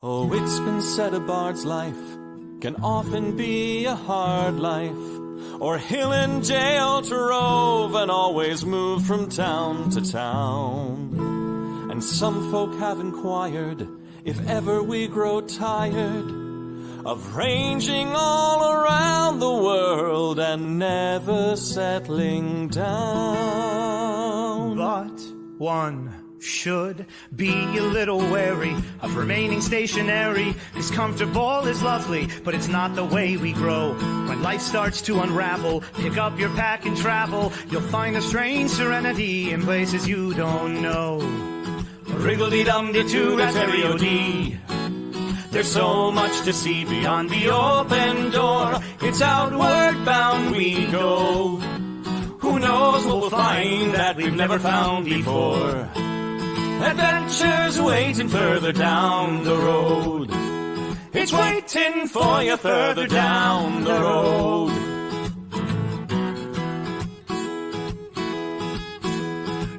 Oh, it's been said a bard's life can often be a hard life, or hill and jail to rove and always move from town to town. And some folk have inquired if ever we grow tired of ranging all around the world and never settling down. But one should be a little wary of remaining stationary, 'cause comfortable is lovely, but it's not the way we grow. When life starts to unravel, pick up your pack and travel. You'll find a strange serenity in places you don't know. Wriggle-dee-dum-dee-doo-da-terry-o-dee. There's so much to see beyond the open door. It's outward bound we go. Who knows what we'll find that we've never found before. Adventures waiting further down the road. It's waiting for you further down the road.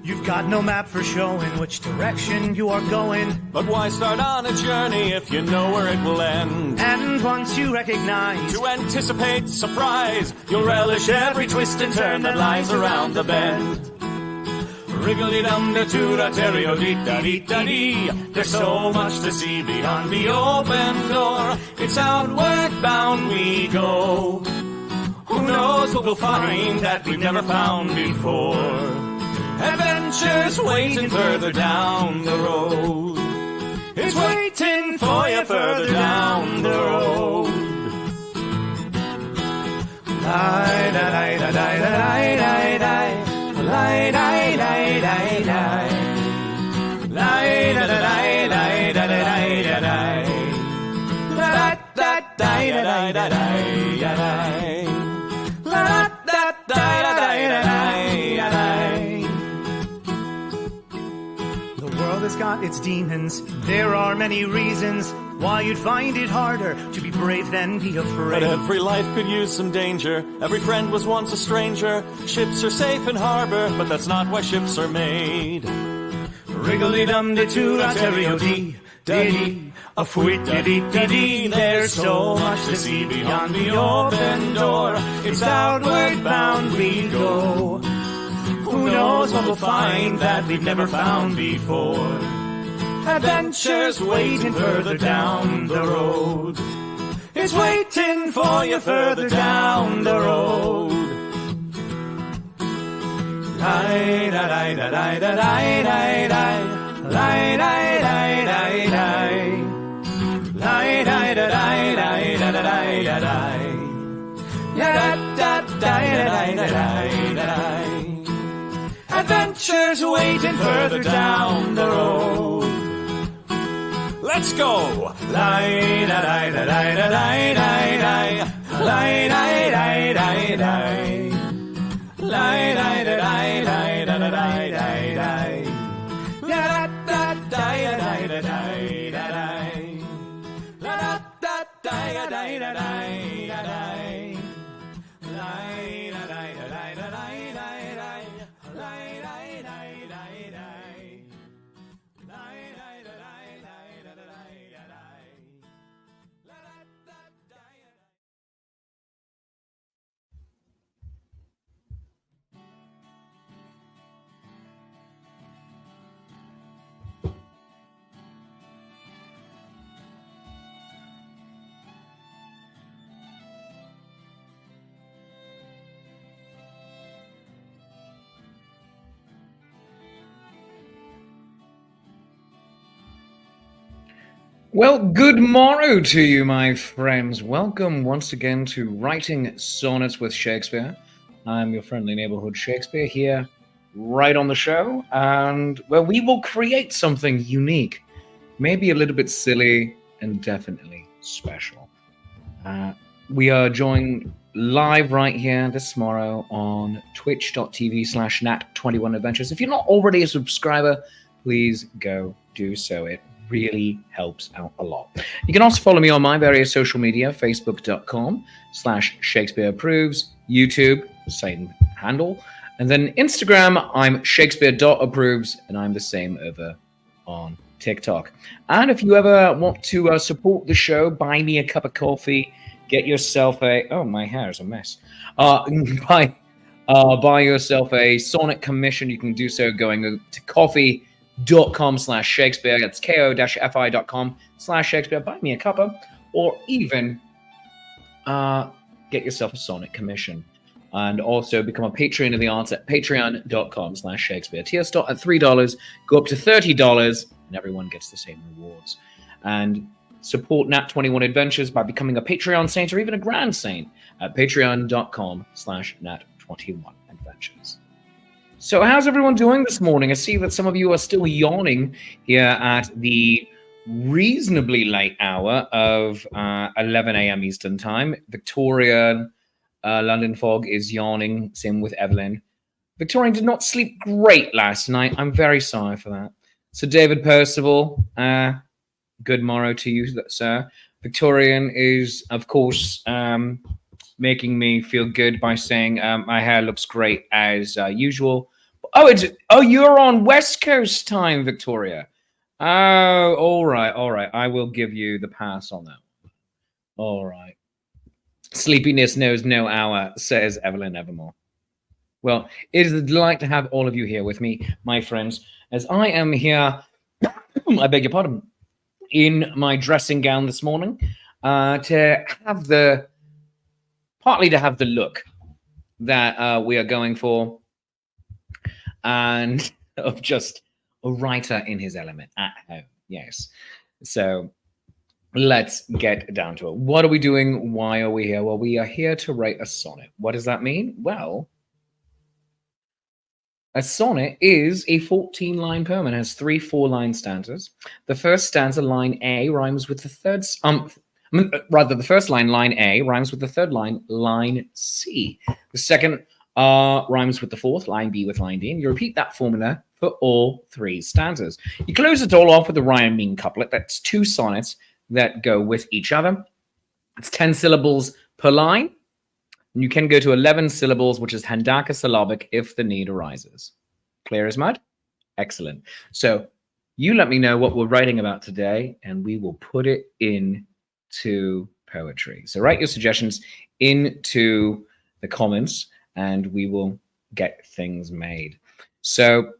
You've got no map for showing which direction you are going. But why start on a journey if you know where it will end? And once you recognize, to anticipate surprise, you'll relish every twist and turn that lies around the bend. Wriggle-dee-dum-dee-doo-da-terry-o-dee-da-dee-da-dee. There's so much to see beyond the open door. It's outward bound we go. Who knows what we'll find that we've never found before. Adventures waiting further down the road. It's waiting for you further down the road. Lie-da-lie-da-lie-da-lie-da-lie. Lie, lie, lie, lie, lie. Lie, da, da, lie, lie, da, da, lie, da, lie. La, da, da, da, da, da, da, da, da. La, da, da, da, da, da, da, da. The world has got its demons. There are many reasons why you'd find it harder to be brave than be afraid. But every life could use some danger. Every friend was once a stranger. Ships are safe in harbor, but that's not why ships are made. Wriggle-dee-dum-dee-doo-da-terry-o-dee-da-dee. A fwit-da-dee-da-dee. There's so much to see beyond the open door. It's outward bound we go. Who knows what we'll find that we've never found before. Adventures waiting further down the road. It's waiting for you further down the road. Lie, da, da, da, da, da, da, da, da. Lie, da, da, da, da. Lie, da, da, da, da, da, da, da, da. Da, da, da, da, da, da, da. Adventures waiting further down the road. Let's go! Lie, da, da, da, da, da, da, da. Lie, da, da, da, da. Lie, da, da, da, da, da, da, da, da. La, da, da, da, da, da, da, da. La, da, da, da, da, da, da. Lie, da, da, da, da, da, da. Well, good morrow to you, my friends. Welcome once again to Writing Sonnets with Shakespeare. I'm your friendly neighbourhood Shakespeare here, right on the show, and where we will create something unique, maybe a little bit silly, and definitely special. We are joined live right here this tomorrow on twitch.tv/nat21adventures. If you're not already a subscriber, please go do so. It really helps out a lot. You can also follow me on my various social media, facebook.com/ShakespeareApproves, YouTube, same handle, and then Instagram, I'm Shakespeare.approves, and I'm the same over on TikTok. And if you ever want to support the show, buy me a cup of coffee, get yourself a... Oh, my hair is a mess. Buy yourself a sonnet commission. You can do so going to coffee.com/Shakespeare. That's ko-fi.com/Shakespeare. Buy me a cuppa, or even get yourself a sonnet commission. And also become a Patreon of the Arts at patreon.com/Shakespeare. Tier start at $3, go up to $30, and everyone gets the same rewards. And support Nat 21 Adventures by becoming a Patreon saint or even a Grand Saint at patreon.com/Nat21 Adventures. So how's everyone doing this morning? I see that some of you are still yawning here at the reasonably late hour of 11 a.m. Eastern Time. Victoria, London Fog is yawning. Same with Evelyn. Victorian did not sleep great last night. I'm very sorry for that. So David Percival, good morrow to you, sir. Victorian is, of course, making me feel good by saying my hair looks great as usual. Oh, you're on West Coast time, Victoria. Oh, all right. I will give you the pass on that. All right. Sleepiness knows no hour, says Evelyn Evermore. Well, it is a delight to have all of you here with me, my friends, as I am here, I beg your pardon, in my dressing gown this morning, to have the look that we are going for, and of just a writer in his element at home. Yes. So let's get down to it. What are we doing? Why are we here? Well, we are here to write a sonnet. What does that mean? Well, a sonnet is a 14-line poem and has 3 4-line stanzas. The first stanza, line A, rhymes with the third... the first line, line A, rhymes with the third line, line C. The second rhymes with the fourth, line B with line D, and you repeat that formula for all 3 stanzas. You close it all off with a rhyming couplet. That's 2 sonnets that go with each other. It's 10 syllables per line. And you can go to 11 syllables, which is hendacasyllabic if the need arises. Clear as mud? Excellent. So you let me know what we're writing about today, and we will put it into poetry. So write your suggestions into the comments, and we will get things made. So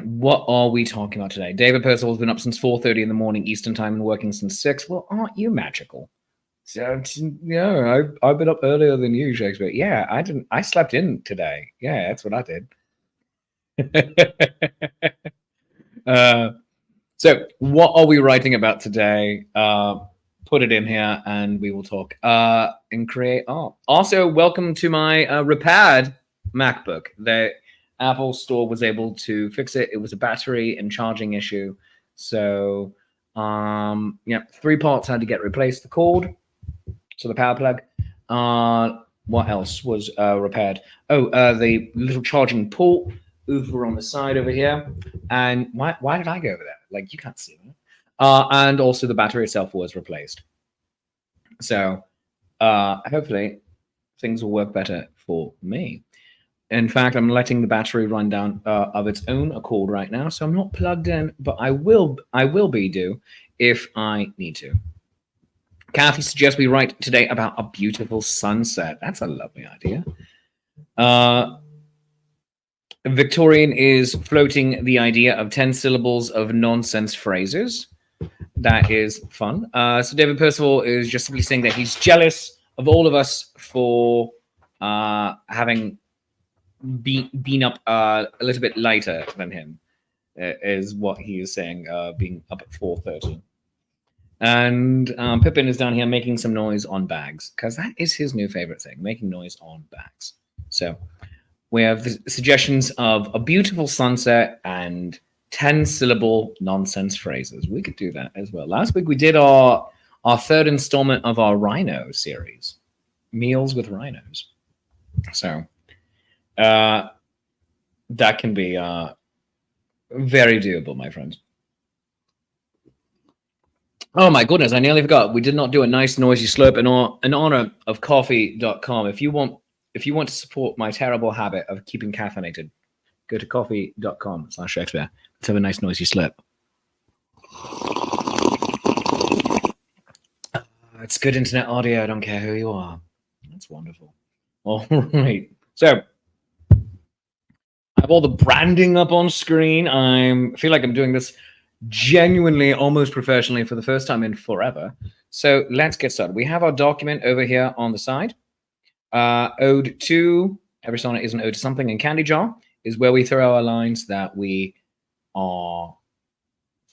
what are we talking about today? David Percival's been up since 4:30 in the morning Eastern time and working since 6. Well, aren't you magical? So yeah, I've been up earlier than you, Shakespeare. Yeah, I slept in today. Yeah, that's what I did. So what are we writing about today? Put it in here and we will talk and create art. Also, welcome to my repaired MacBook. The Apple Store was able to fix it. It was a battery and charging issue. So 3 parts had to get replaced. The cord, so the power plug. What else was repaired? The little charging port over on the side over here. And why did I go over there? Like, you can't see that. And also the battery itself was replaced. So hopefully things will work better for me. In fact, I'm letting the battery run down of its own accord right now, so I'm not plugged in, but I will be if I need to. Kathy suggests we write today about a beautiful sunset. That's a lovely idea. Victorian is floating the idea of 10 syllables of nonsense phrases. That is fun. So David Percival is just simply saying that he's jealous of all of us for having been up a little bit later than him, is what he is saying, being up at 4:30. And Pippin is down here making some noise on bags, because that is his new favorite thing, making noise on bags. So we have the suggestions of a beautiful sunset and 10-syllable nonsense phrases. We could do that as well. Last week we did our 3rd installment of our Rhino series, Meals with Rhinos. So that can be very doable, my friends. Oh my goodness, I nearly forgot. We did not do a nice noisy slurp in honor of coffee.com. If you want to support my terrible habit of keeping caffeinated, go to coffee.com/Shakespeare. Let's have a nice noisy slurp. it's good internet audio. I don't care who you are. That's wonderful. All right. So I have all the branding up on screen. I feel like I'm doing this genuinely almost professionally for the first time in forever. So let's get started. We have our document over here on the side. Ode to, every sonnet is an ode to something, and Candy Jar is where we throw our lines that we are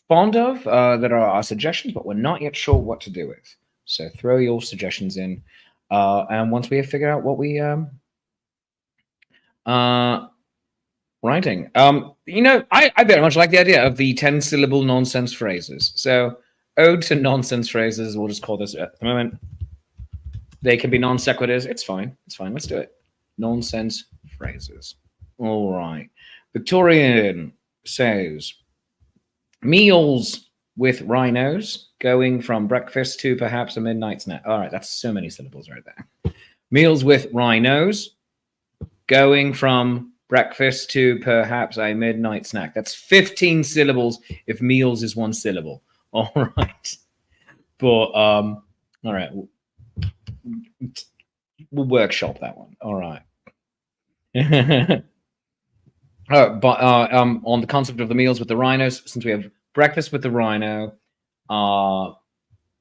fond of, that are our suggestions, but we're not yet sure what to do with. So throw your suggestions in. And once we have figured out what we writing. I very much like the idea of the 10-syllable nonsense phrases. So ode to nonsense phrases, we'll just call this at the moment. They can be non sequiturs. It's fine. It's fine. Let's do it. Nonsense phrases. All right. Victorian says, meals with rhinos, going from breakfast to perhaps a midnight snack. All right, that's so many syllables right there. Meals with rhinos, going from breakfast to perhaps a midnight snack. That's 15 syllables if meals is one syllable. All right. But, all right. We'll workshop that one. All right. But on the concept of the meals with the rhinos, since we have breakfast with the rhino,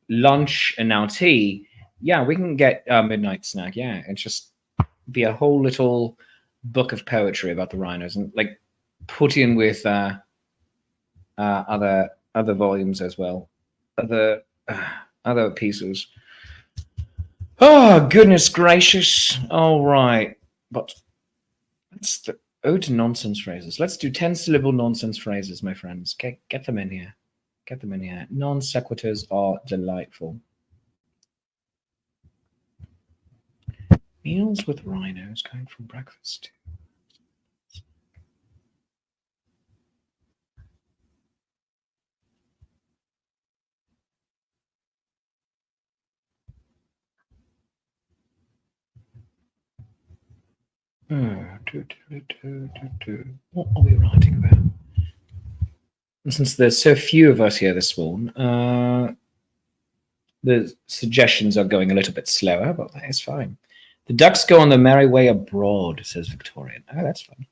lunch, and now tea, yeah, we can get midnight snack. Yeah, it's just be a whole little book of poetry about the rhinos, and like put in with other volumes as well, other pieces. Oh goodness gracious! All right, but that's the ode to nonsense phrases. Let's do 10-syllable nonsense phrases, my friends. Get them in here. Get them in here. Non sequiturs are delightful. Meals with rhinos, going from breakfast to what are we writing about? And since there's so few of us here this morning, the suggestions are going a little bit slower, but that is fine. The ducks go on the merry way abroad, says Victorian. Oh, that's fun.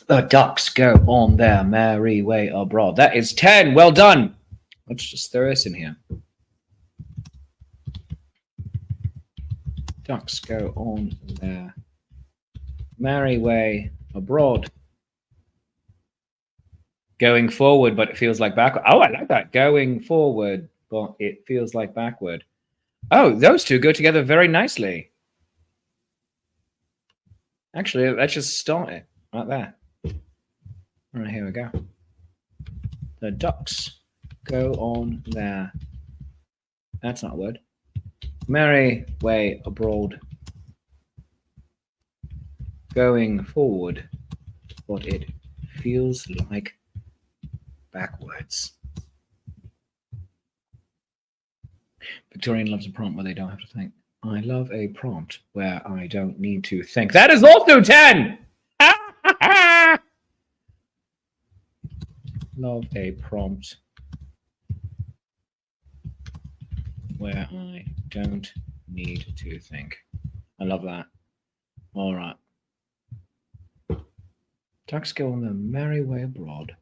The ducks go on their merry way abroad. That is 10. Well done. Let's just throw this in here. Ducks go on their merry way abroad. Going forward, but it feels like backward. Oh, I like that. Going forward, but it feels like backward. Oh, those two go together very nicely. Actually, let's just start it right there. All right, here we go. The ducks go on their, that's not a word, merry way abroad. Going forward, but it feels like backwards. Victorian loves a prompt where they don't have to think. I love a prompt where I don't need to think. That is also 10! Love a prompt where I don't need to think. I love that. All right. Ducks go on the merry way abroad.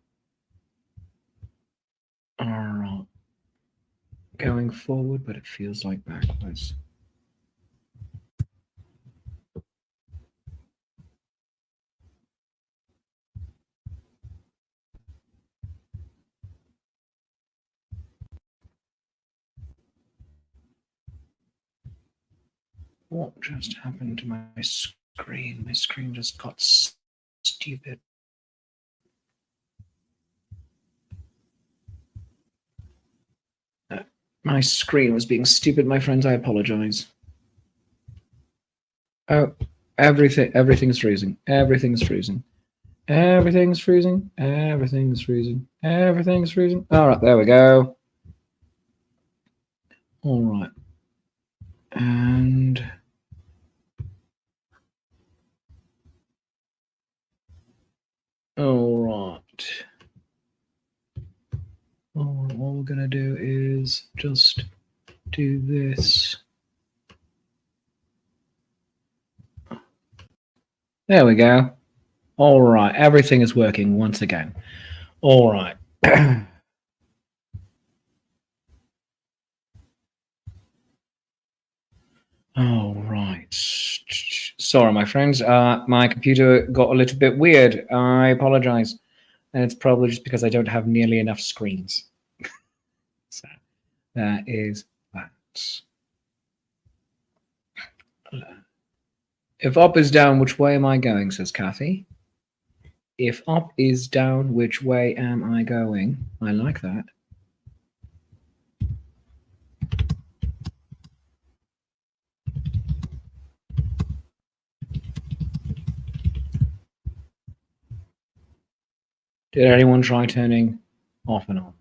All right. Going forward, but it feels like backwards. What just happened to my screen? My screen just got stupid. My screen was being stupid, my friends. I apologize. Oh, everything's freezing. Everything's freezing. Everything's freezing. Everything's freezing. Everything's freezing. All right, there we go. All right. And all right. All what we're going to do is just do this. There we go. All right, everything is working once again. All right. All right. Sorry, my friends. My computer got a little bit weird. I apologize. And it's probably just because I don't have nearly enough screens. So that is that. If up is down, which way am I going, says Kathy. If up is down, which way am I going? I like that. Did anyone try turning off and on?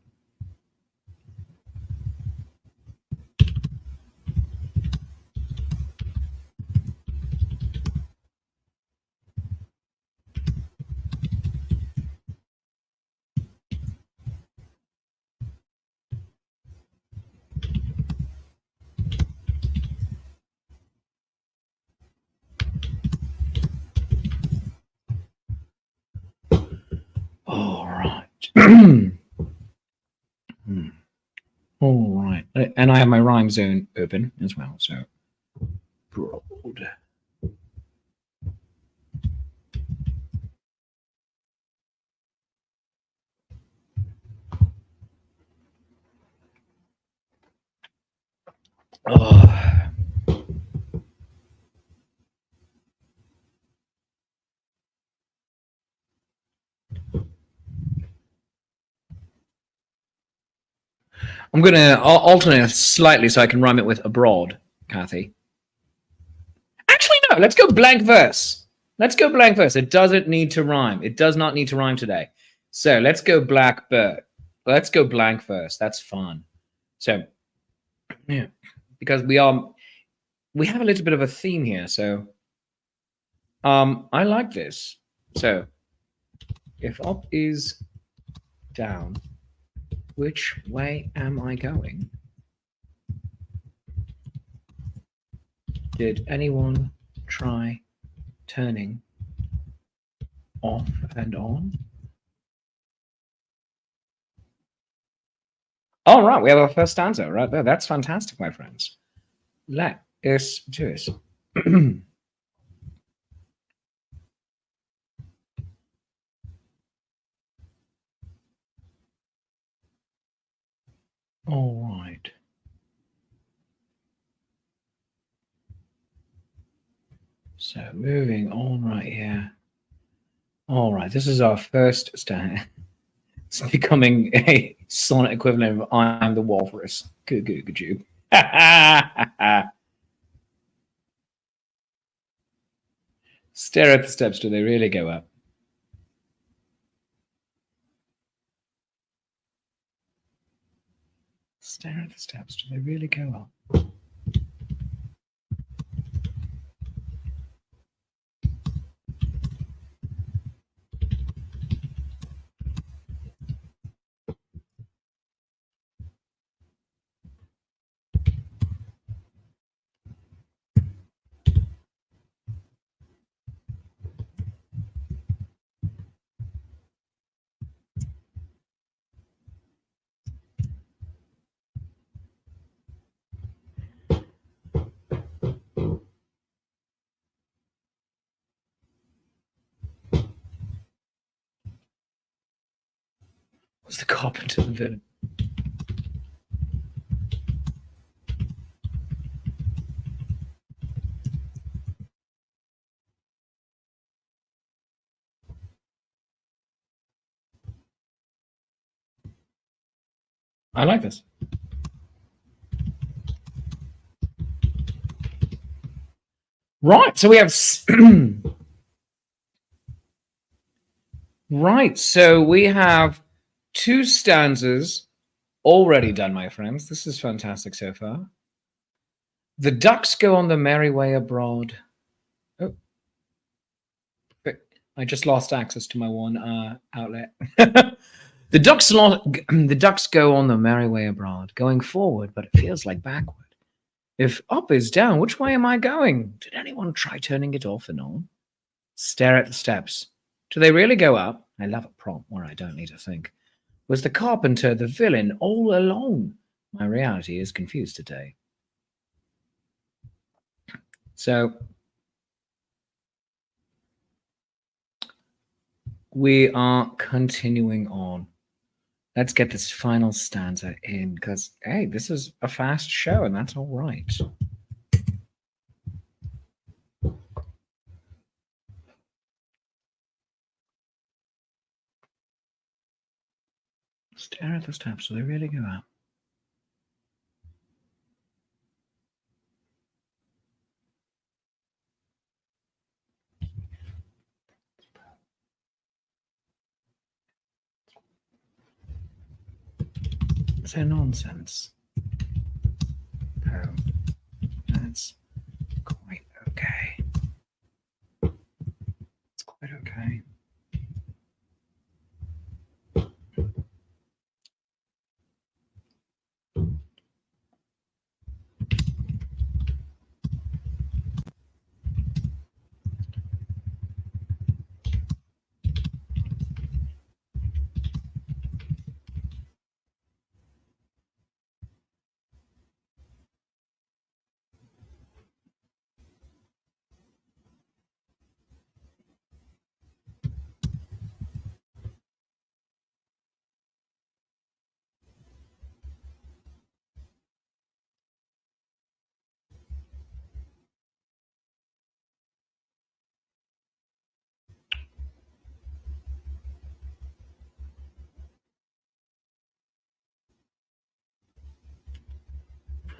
All right. All right. And I have my rhyme zone open as well. So broad. Oh. I'm going to alternate slightly so I can rhyme it with abroad, Kathy. Actually, no. Let's go blank verse. Let's go blank verse. It doesn't need to rhyme. It does not need to rhyme today. So let's go blackbird. Let's go blank verse. That's fun. So, yeah, because we have a little bit of a theme here. So, I like this. So, if up is down, which way am I going? Did anyone try turning off and on? All right, we have our first stanza right there. That's fantastic, my friends. Let us do it. All right. So moving on right here. All right, this is our first stanza. It's becoming a sonnet equivalent of I'm the Walrus. Good you. Stare at the steps. Do they really go up? Stare at the steps. Do they really go up? Was the carpenter the villain? I like this. Right, so we have right, so we have 2 stanzas already done, my friends. This is fantastic so far. The ducks go on the merry way abroad. Oh, I just lost access to my one outlet. The ducks go on the merry way abroad, going forward, but it feels like backward. If up is down, which way am I going? Did anyone try turning it off and on? Stare at the steps. Do they really go up? I love a prompt where I don't need to think. Was the carpenter the villain all along? My reality is confused today. So we are continuing on. Let's get this final stanza in because, hey, this is a fast show and that's all right. Stare at the steps. Do they really go up? It's a nonsense. Oh, that's quite okay. It's quite okay.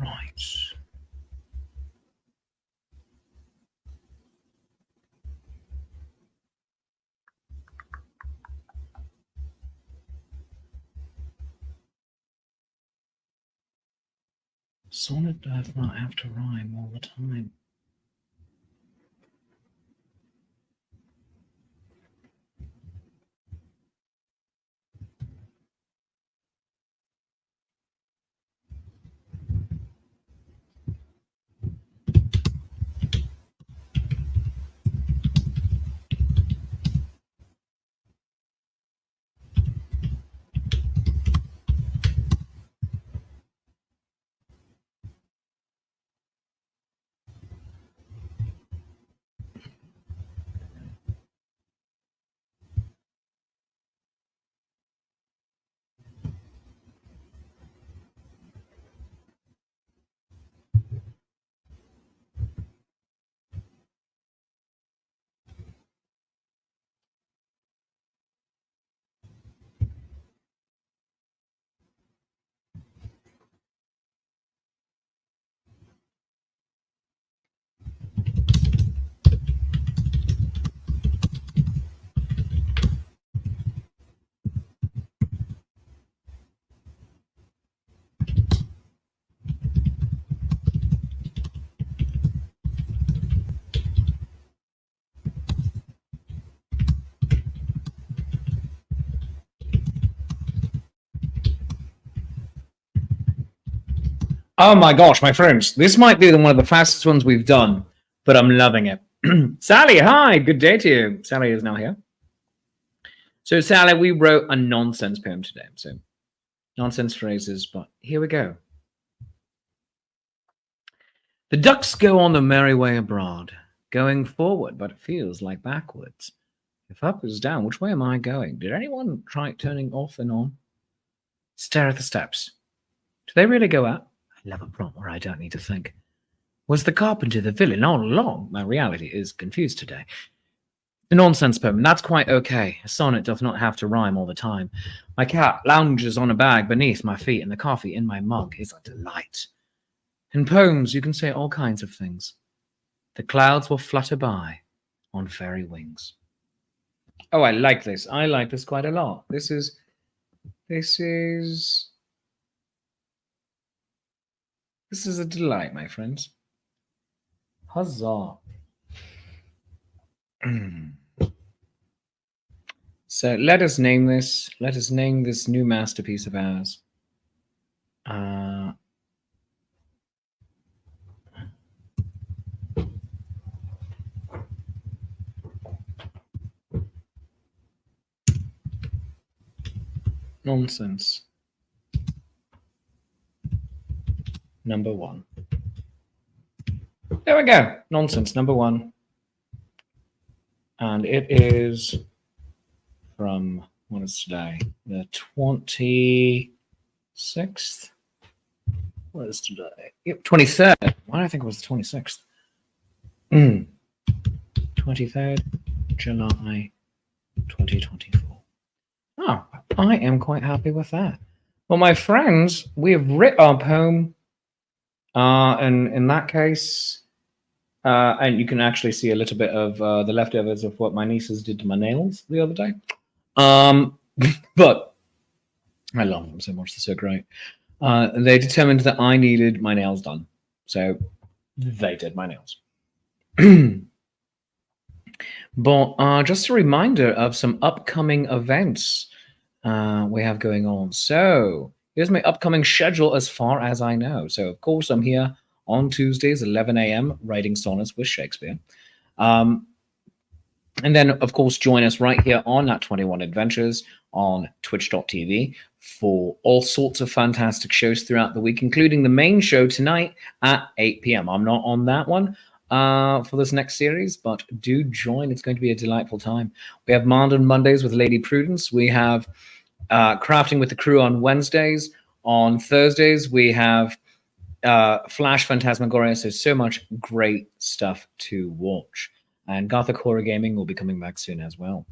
Right. Sonnet does not have to rhyme all the time. Oh my gosh, my friends, this might be one of the fastest ones we've done, but I'm loving it. Sally, hi, good day to you. Sally is now here. So, Sally, we wrote a nonsense poem today. So, nonsense phrases, but here we go. The ducks go on the merry way abroad, going forward, but it feels like backwards. If up is down, which way am I going? Did anyone try turning off and on? Stare at the steps. Do they really go up? I love a prompt where I don't need to think. Was the carpenter the villain all along? My reality is confused today. A nonsense poem, and that's quite okay. A sonnet doth not have to rhyme all the time. My cat lounges on a bag beneath my feet, and the coffee in my mug is a delight. In poems, you can say all kinds of things. The clouds will flutter by on fairy wings. Oh, I like this. I like this quite a lot. This is a delight, my friends. Huzzah. So let us name this. Let us name this new masterpiece of ours. Nonsense. Number 1. There we go. Nonsense number 1. And it is from, what is today? The 26th? What is today? Yep, 23rd. Why do I think it was the 26th? 23rd July 2024. Oh, I am quite happy with that. Well, my friends, we have writ our poem. And in that case, and you can actually see a little bit of the leftovers of what my nieces did to my nails the other day. But I love them so much. They're so great. They determined that I needed my nails done. So they did my nails. But just a reminder of some upcoming events we have going on. So here's my upcoming schedule as far as I know. So, of course, I'm here on Tuesdays, 11 a.m., writing sonnets with Shakespeare. And then, of course, join us right here on Nat 21 Adventures on twitch.tv for all sorts of fantastic shows throughout the week, including the main show tonight at 8 p.m. I'm not on that one for this next series, but do join. It's going to be a delightful time. We have Mand on Mondays with Lady Prudence. We have Crafting with the Crew on Wednesdays. On Thursdays, we have Flash Phantasmagoria. So much great stuff to watch. And Gothic Horror Gaming will be coming back soon as well.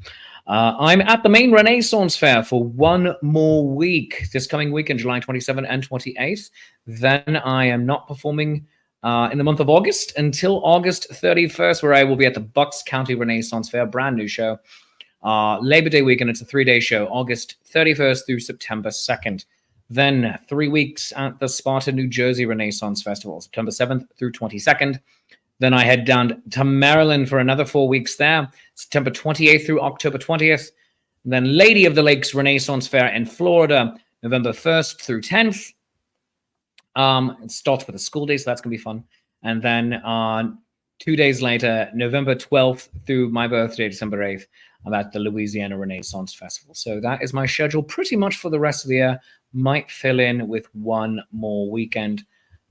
I'm at the main Renaissance Fair for one more week, this coming weekend, July 27th and 28th. Then I am not performing in the month of August until August 31st, where I will be at the Bucks County Renaissance Fair, brand new show. Labor Day weekend, it's a 3-day show, August 31st through September 2nd. Then 3 weeks at the Sparta, New Jersey Renaissance Festival, September 7th through 22nd. Then I head down to Maryland for another 4 weeks there, September 28th through October 20th. Then Lady of the Lakes Renaissance Fair in Florida, November 1st through 10th. It starts with a school day, so that's going to be fun. And then 2 days later, November 12th through my birthday, December 8th, I'm at the Louisiana Renaissance Festival. So that is my schedule pretty much for the rest of the year. Might fill in with one more weekend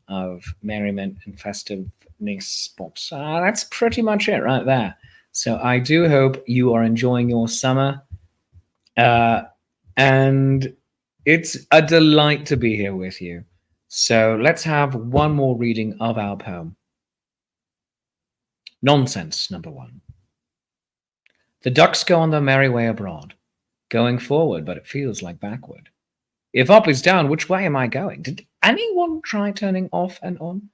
of merriment and festiveness, but that's pretty much it right there. So I do hope you are enjoying your summer, and it's a delight to be here with you. So let's have one more reading of our poem. Nonsense, number 1. The ducks go on their merry way abroad, going forward, but it feels like backward. If up is down, which way am I going? Did anyone try turning off and on?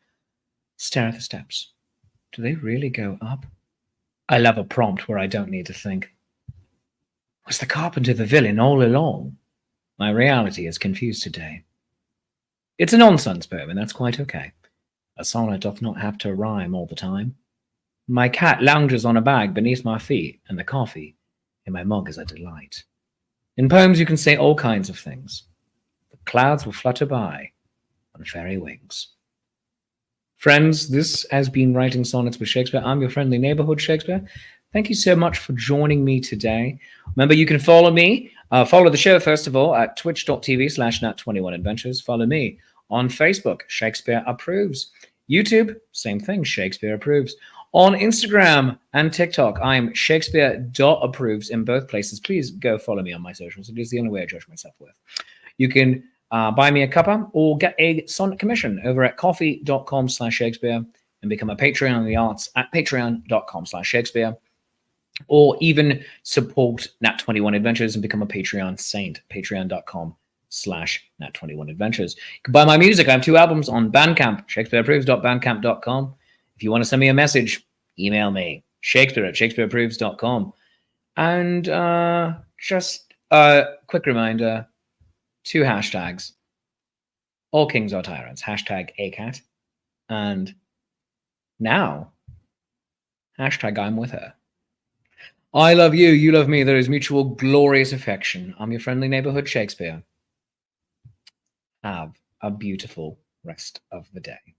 Stare at the steps. Do they really go up? I love a prompt where I don't need to think. Was the carpenter the villain all along? My reality is confused today. It's a nonsense poem, and that's quite okay. A sonnet doth not have to rhyme all the time. My cat lounges on a bag beneath my feet, and the coffee in my mug is a delight. In poems you can say all kinds of things. The clouds will flutter by on fairy wings. Friends, this has been Writing Sonnets with Shakespeare. I'm your friendly neighborhood Shakespeare. Thank you so much for joining me today. Remember, you can follow me, follow the show first of all at twitch.tv/nat21adventures. Follow me on Facebook, Shakespeare Approves. YouTube, same thing, Shakespeare Approves. On Instagram and TikTok, I'm Shakespeare.approves in both places. Please go follow me on my socials. It is the only way I judge myself with. You can buy me a cuppa or get a sonnet commission over at coffee.com/Shakespeare and become a Patreon on the arts at patreon.com/Shakespeare, or even support Nat21 Adventures and become a Patreon saint, patreon.com/Nat21Adventures. You can buy my music. I have 2 albums on Bandcamp, shakespeareapproves.bandcamp.com. If you want to send me a message, email me, shakespeare@shakespeareapproves.com. And just a quick reminder, 2 hashtags. All kings are tyrants, #ACAT. And now, #I'm with her. I love you, you love me. There is mutual glorious affection. I'm your friendly neighborhood Shakespeare. Have a beautiful rest of the day.